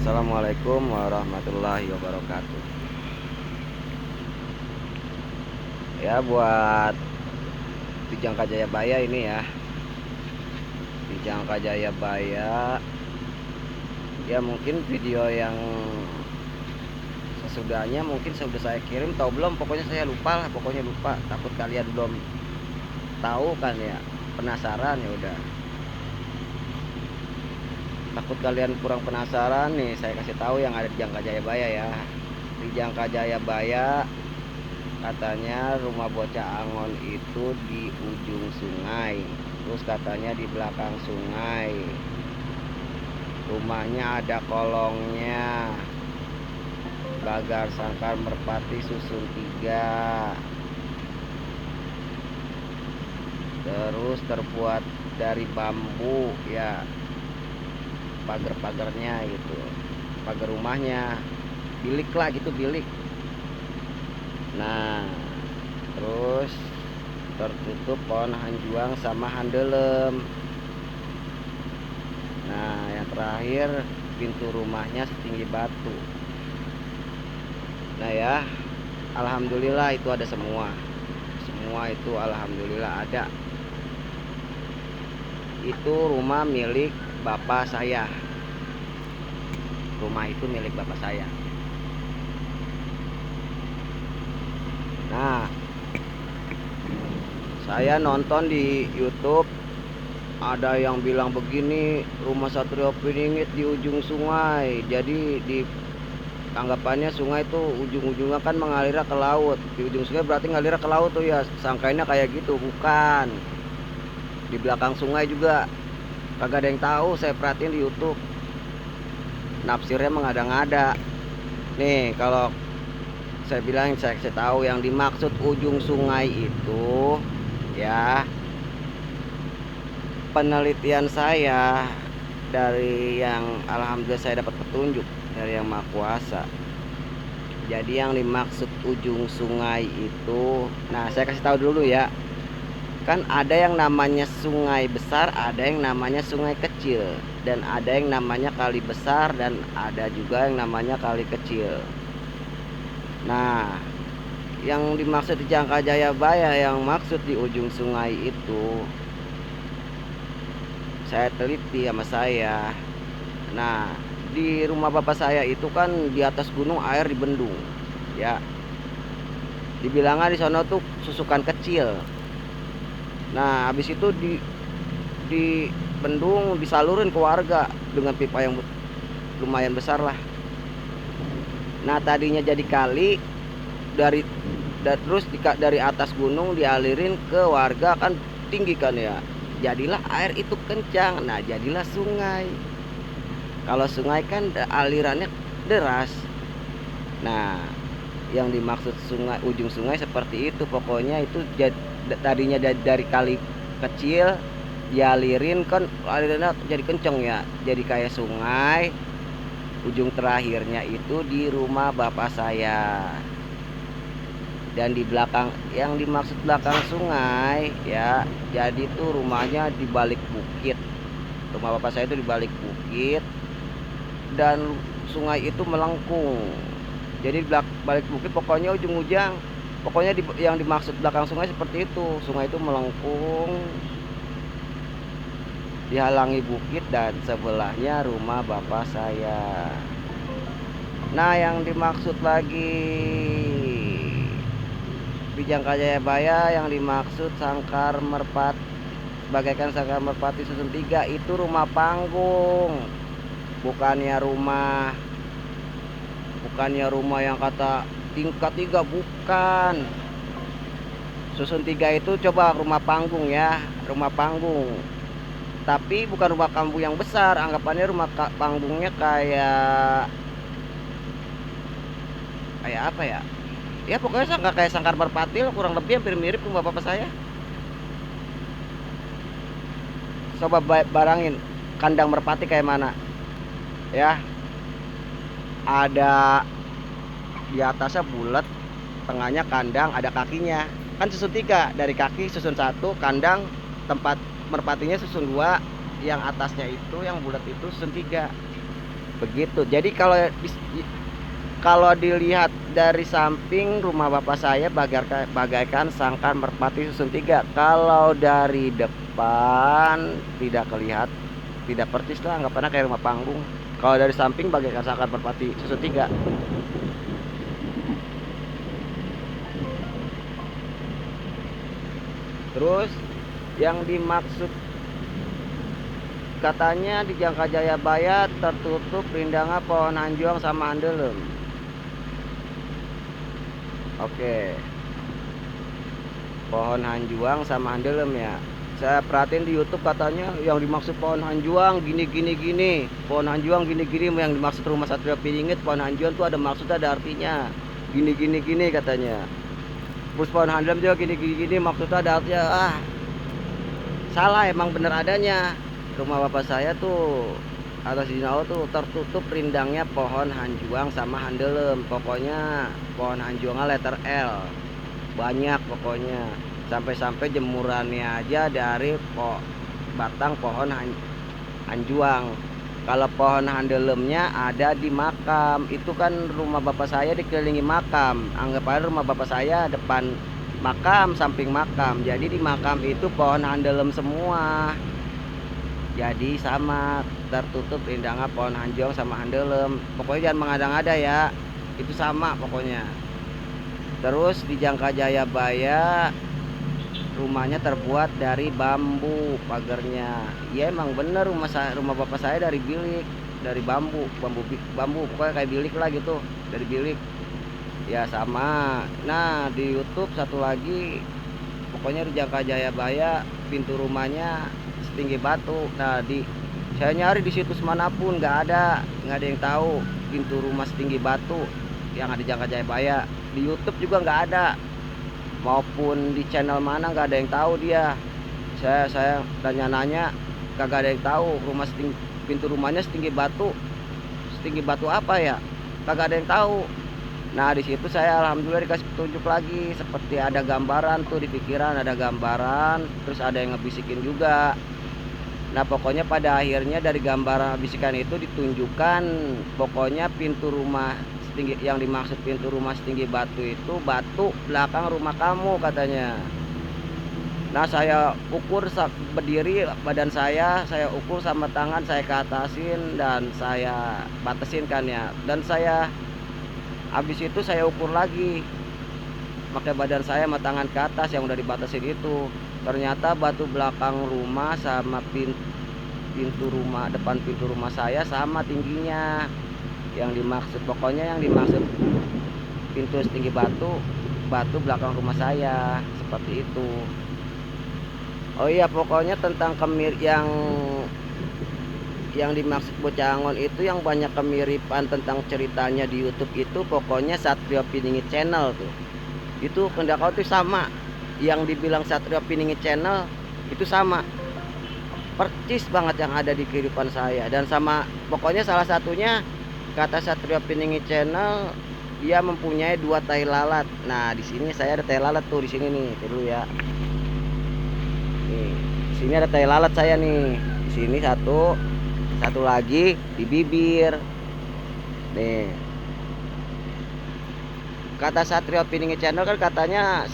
Assalamualaikum warahmatullahi wabarakatuh. Ya, buat di Jangka Jayabaya ini ya, di Jangka Jayabaya ya, mungkin video yang sesudahnya mungkin sudah saya kirim atau belum, pokoknya saya lupa lah, pokoknya lupa. Takut kalian belum tahu kan ya, penasaran ya udah. Takut kalian kurang penasaran nih, saya kasih tahu yang ada di Jangka Jayabaya ya. Di Jangka Jayabaya katanya rumah bocah Angon itu di ujung sungai, terus katanya di belakang sungai rumahnya ada kolongnya, Bagar Sangkar Merpati susun 3, terus terbuat dari bambu ya, pagar-pagarnya gitu, pagar rumahnya bilik lah gitu, bilik. Nah, terus tertutup pohon hanjuang sama handelem. Nah, yang terakhir pintu rumahnya setinggi batu. Nah ya, alhamdulillah itu ada semua. Semua itu alhamdulillah ada. Itu rumah milik bapak saya. Rumah itu milik bapak saya. Nah, saya nonton di YouTube, ada yang bilang begini, rumah Satrio Piningit di ujung sungai. Jadi di anggapannya sungai itu ujung-ujungnya kan mengalir ke laut. Di ujung sungai berarti ngalir ke laut tuh ya. Sangkainya kayak gitu, bukan. Di belakang sungai juga. Kagak ada yang tahu, saya perhatiin di YouTube. Nafsirnya mengada-ngada. Nih, kalau saya bilang, saya tahu yang dimaksud ujung sungai itu ya, penelitian saya dari yang alhamdulillah saya dapat petunjuk dari Yang Maha Kuasa. Jadi yang dimaksud ujung sungai itu, nah saya kasih tahu dulu ya. Kan ada yang namanya sungai besar, ada yang namanya sungai kecil, dan ada yang namanya kali besar, dan ada juga yang namanya kali kecil. Nah, yang dimaksud di Jangka Jayabaya, yang maksud di ujung sungai itu, saya teliti sama saya. Nah, di rumah bapak saya itu kan di atas gunung, air dibendung ya. Dibilangnya di sana tuh susukan kecil. Nah, habis itu di bendung disalurin ke warga dengan pipa yang lumayan besar lah. Nah, tadinya jadi kali dari terus dari atas gunung dialirin ke warga, kan tinggi kan ya. Jadilah air itu kencang. Nah, jadilah sungai. Kalau sungai kan alirannya deras. Nah, yang dimaksud sungai, ujung sungai seperti itu. Pokoknya itu tadinya dari kali kecil dialirin, kan alirannya jadi kenceng ya, jadi kayak sungai. Ujung terakhirnya itu di rumah bapak saya. Dan di belakang, yang dimaksud belakang sungai ya, jadi tuh rumahnya di balik bukit. Rumah bapak saya itu di balik bukit, dan sungai itu melengkung. Jadi balik bukit, pokoknya ujung-ujung, pokoknya yang dimaksud belakang sungai seperti itu. Sungai itu melengkung, dihalangi bukit, dan sebelahnya rumah bapak saya. Nah, yang dimaksud lagi di Jangka Jayabaya, yang dimaksud Sangkar Merpati, bagaikan Sangkar Merpati susun 3, itu rumah panggung. Bukannya rumah yang kata tingkat 3, bukan. Susun 3 itu coba rumah panggung ya, rumah panggung. Tapi bukan rumah panggung yang besar, anggapannya rumah panggungnya kayak apa ya? Ya pokoknya kayak Sangkar Merpati, kurang lebih hampir mirip rumah bapak saya. Coba barangin kandang merpati kayak mana ya. Ada di atasnya bulat, tengahnya kandang, ada kakinya. Kan susun 3, dari kaki susun 1, kandang tempat merpatinya susun 2, yang atasnya itu yang bulat itu susun 3. begitu. Jadi kalau dilihat dari samping rumah bapak saya bagaikan sangkar merpati susun tiga. Kalau dari depan tidak kelihatan, tidak persis lah, nggak pernah kayak rumah panggung. Kalau dari samping bagaikan sangkar merpati susun tiga. Terus yang dimaksud katanya di Jangka Jayabaya tertutup rindangnya pohon hanjuang sama andelem. Oke, pohon hanjuang sama andelem ya. Saya perhatiin di YouTube katanya yang dimaksud pohon hanjuang gini gini gini, pohon hanjuang gini gini, yang dimaksud rumah Satrio Piningit pohon hanjuang tuh ada maksudnya, ada artinya gini gini gini katanya. Terus pohon handelem juga gini gini gini, maksudnya ada artinya. Salah, emang bener adanya. Rumah bapak saya tuh atas Dinau tuh tertutup rindangnya pohon hanjuang sama handelem. Pokoknya pohon hanjuangnya letter L, banyak pokoknya, sampai-sampai jemurannya aja dari batang pohon hanjuang. Kalau pohon handelemnya ada di makam. Itu kan rumah bapak saya dikelilingi makam. Anggap aja rumah bapak saya depan makam, samping makam. Jadi di makam itu pohon handelem semua. Jadi sama, tertutup rindangnya pohon hanjuang sama handelem. Pokoknya jangan mengada-ngada ya. Itu sama pokoknya. Terus di Jangka Jayabaya rumahnya terbuat dari bambu pagarnya. Ya emang bener, rumah bapak saya dari bilik, dari bambu pokoknya kayak bilik lah gitu, dari bilik. Ya sama. Nah di YouTube satu lagi, pokoknya di Jangka Jayabaya pintu rumahnya setinggi batu. Nah saya nyari di situs manapun nggak ada yang tahu pintu rumah setinggi batu yang ada di Jangka Jayabaya. Di YouTube juga nggak ada, maupun di channel mana nggak ada yang tahu dia. Saya nanya kagak ada yang tahu pintu rumahnya setinggi batu apa ya, kagak ada yang tahu. Nah di situ saya alhamdulillah dikasih petunjuk lagi, seperti ada gambaran tuh di pikiran, ada gambaran, terus ada yang ngebisikin juga. Nah pokoknya pada akhirnya dari gambaran bisikan itu ditunjukkan, pokoknya pintu rumah yang dimaksud pintu rumah setinggi batu itu batu belakang rumah kamu katanya. Nah saya ukur berdiri badan saya ukur sama tangan, saya ke atasin dan saya batasin kan ya. Dan saya habis itu saya ukur lagi pakai badan saya sama tangan ke atas yang udah dibatasin itu. Ternyata batu belakang rumah sama pintu rumah, depan pintu rumah saya sama tingginya. Yang dimaksud pintu setinggi batu belakang rumah saya, seperti itu. Oh iya, pokoknya tentang yang dimaksud Bocah Angon itu, yang banyak kemiripan tentang ceritanya di YouTube itu, pokoknya Satrio Piningit Channel tuh. Itu Kendakau tuh sama, yang dibilang Satrio Piningit Channel itu sama percis banget yang ada di kehidupan saya. Dan sama, pokoknya salah satunya kata Satrio Piningit Channel, dia mempunyai 2 tai lalat. Nah di sini saya ada tai lalat tuh, di sini nih dulu ya. Nih di sini ada tai lalat saya nih, di sini satu lagi di bibir nih. Kata Satrio Piningit Channel kan katanya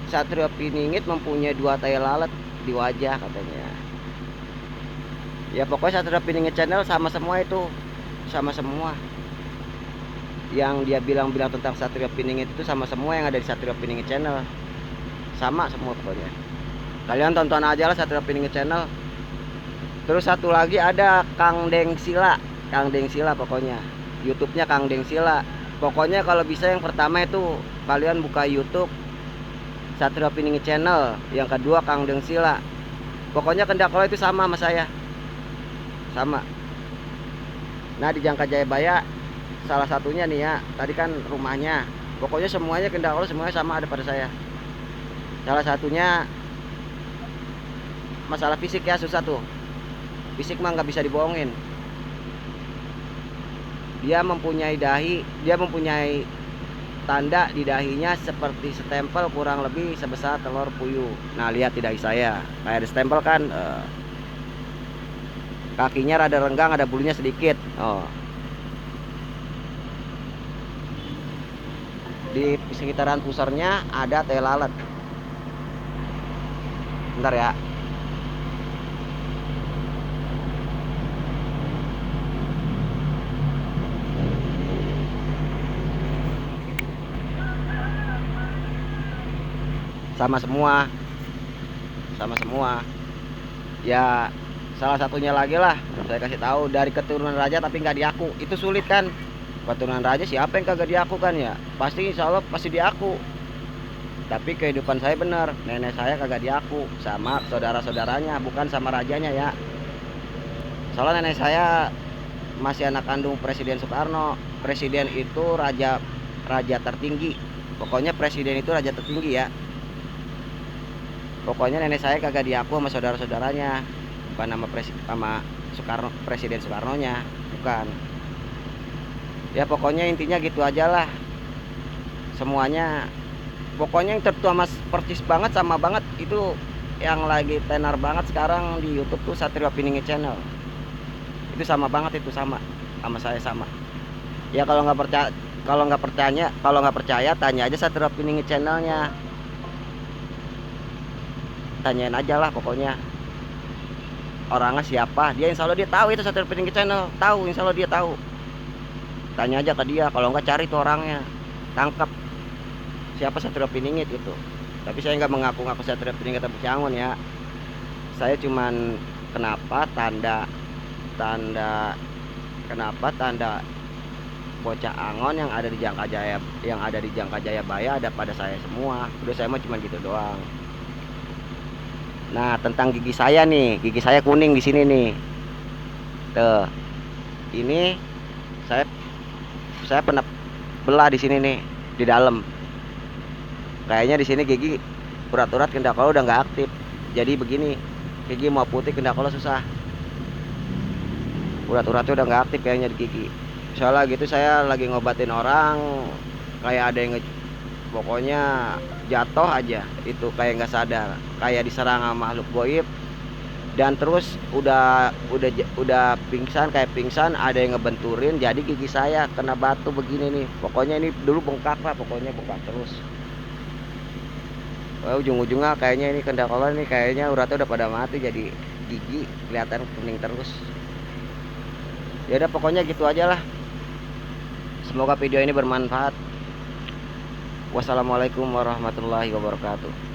Satrio Piningit mempunyai 2 tai lalat di wajah katanya. Ya pokoknya Satrio Piningit Channel sama semua itu, sama semua yang dia bilang tentang Satrio Piningit itu, sama semua yang ada di Satrio Piningit Channel, sama semua pokoknya. Kalian tonton aja lah Satrio Piningit Channel. Terus satu lagi ada Kang Deng Sila pokoknya, YouTube-nya Kang Deng Sila. Pokoknya kalau bisa yang pertama itu kalian buka YouTube Satrio Piningit Channel, yang kedua Kang Deng Sila. Pokoknya Kendakau itu sama saya, sama. Nah di Jangka Jayabaya salah satunya nih ya, tadi kan rumahnya, pokoknya semuanya Kendakau semuanya sama ada pada saya. Salah satunya masalah fisik ya, susah tuh. Fisik mah nggak bisa dibohongin. Dia mempunyai tanda di dahinya seperti stempel kurang lebih sebesar telur puyuh. Nah lihat di dahi saya kayak ada stempel kan. kakinya rada renggang, ada bulunya sedikit. Oh, di sekitaran pusarnya ada tai lalat. Bentar ya. Sama semua, sama semua. Ya salah satunya lagi lah, saya kasih tahu, dari keturunan raja tapi nggak diaku. Itu sulit kan? Keturunan raja siapa yang kagak diaku kan ya? Pasti insya Allah pasti diaku. Tapi kehidupan saya bener, nenek saya kagak diaku sama saudara-saudaranya, bukan sama rajanya ya. Soalnya nenek saya masih anak kandung Presiden Soekarno. Presiden itu raja, raja tertinggi. Pokoknya presiden itu raja tertinggi ya. Pokoknya nenek saya kagak diaku sama saudara-saudaranya, bukan nama sama Soekarno, Presiden Soekarnonya, bukan. Ya pokoknya intinya gitu aja lah. Semuanya, pokoknya yang tertua mas percis banget sama banget itu, yang lagi tenar banget sekarang di YouTube tuh Satrio Piningit Channel. Itu sama banget, itu sama saya sama. Ya kalau nggak percaya, tanya aja Satrio Piningit Channelnya. Tanyain aja lah pokoknya orangnya siapa, dia insya Allah dia tahu itu Satrio Piningit Channel, tahu, insya Allah dia tahu. Tanya aja ke dia, kalau nggak cari tuh orangnya, tangkap siapa Satrio Piningit itu. Tapi saya nggak mengaku-ngaku Satrio Piningit atau Ciangun ya. Saya cuman kenapa tanda bocah Angon yang ada di Jangka Jaya Baya ada pada saya semua. Udah, saya mah cuma gitu doang. Nah, tentang gigi saya nih, gigi saya kuning di sini nih. Tuh. Ini saya pernah belah di sini nih, di dalam. Kayaknya di sini gigi urat-urat kendak kalau udah nggak aktif. Jadi begini, gigi mau putih kendak kalau susah. Urat-uratnya udah nggak aktif kayaknya di gigi. Soalnya gitu saya lagi ngobatin orang, kayak ada yang pokoknya jatuh aja, itu kayak nggak sadar, kayak diserang sama makhluk goib. Dan terus udah pingsan, kayak pingsan, ada yang ngebenturin, jadi gigi saya kena batu begini nih. Pokoknya ini dulu bengkak lah, pokoknya bengkak terus. Ujung-ujungnya kayaknya ini kendakolan nih, kayaknya uratnya udah pada mati, jadi gigi kelihatan kuning terus. Ya udah pokoknya gitu aja lah. Semoga video ini bermanfaat. Wassalamualaikum warahmatullahi wabarakatuh.